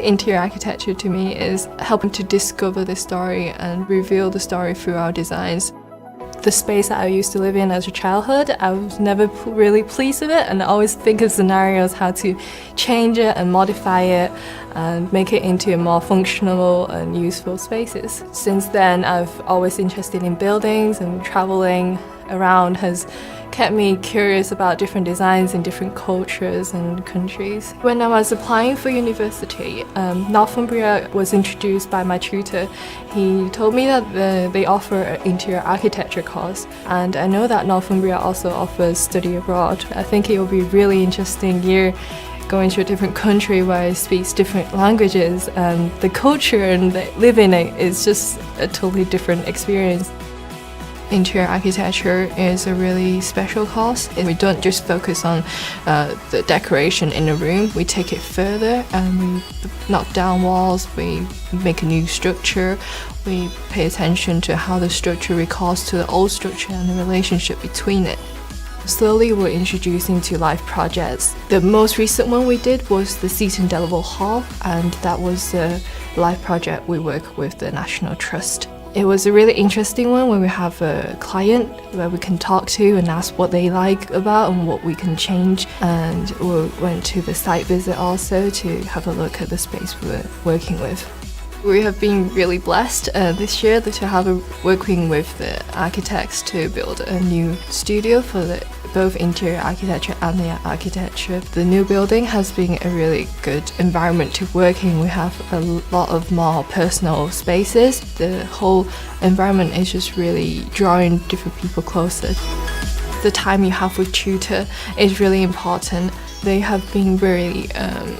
Interior architecture to me is helping to discover the story and reveal the story through our designs. The space that I used to live in as a childhood, I was never really pleased with it, and I always think of scenarios how to change it and modify it and make it into more functional and useful spaces. Since then, I've always been interested in buildings, and traveling around has kept me curious about different designs in different cultures and countries. When I was applying for university, Northumbria was introduced by my tutor. He told me that they offer an interior architecture course, and I know that Northumbria also offers study abroad. I think it will be a really interesting year going to a different country where it speaks different languages, and the culture and living it is just a totally different experience. Interior architecture is a really special course. We don't just focus on the decoration in a room, we take it further and we knock down walls, we make a new structure, we pay attention to how the structure recalls to the old structure and the relationship between it. Slowly we're introducing to live projects. The most recent one we did was the Seat Indelible Hall, and that was a live project we work with the National Trust. It was a really interesting one where we have a client where we can talk to and ask what they like about and what we can change, and we went to the site visit also to have a look at the space we were working with. We have been really blessed this year to have working with the architects to build a new studio for both interior architecture and the architecture. The new building has been a really good environment to work in. We have a lot of more personal spaces. The whole environment is just really drawing different people closer. The time you have with tutor is really important. They have been very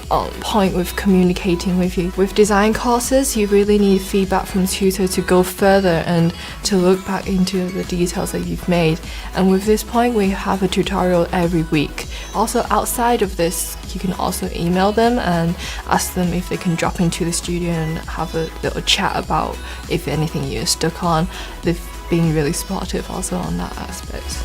on point with communicating with you. With design courses, you really need feedback from tutor to go further and to look back into the details that you've made. And with this point, we have a tutorial every week. Also, outside of this, you can also email them and ask them if they can drop into the studio and have a little chat about if anything you're stuck on. They've been really supportive also on that aspect.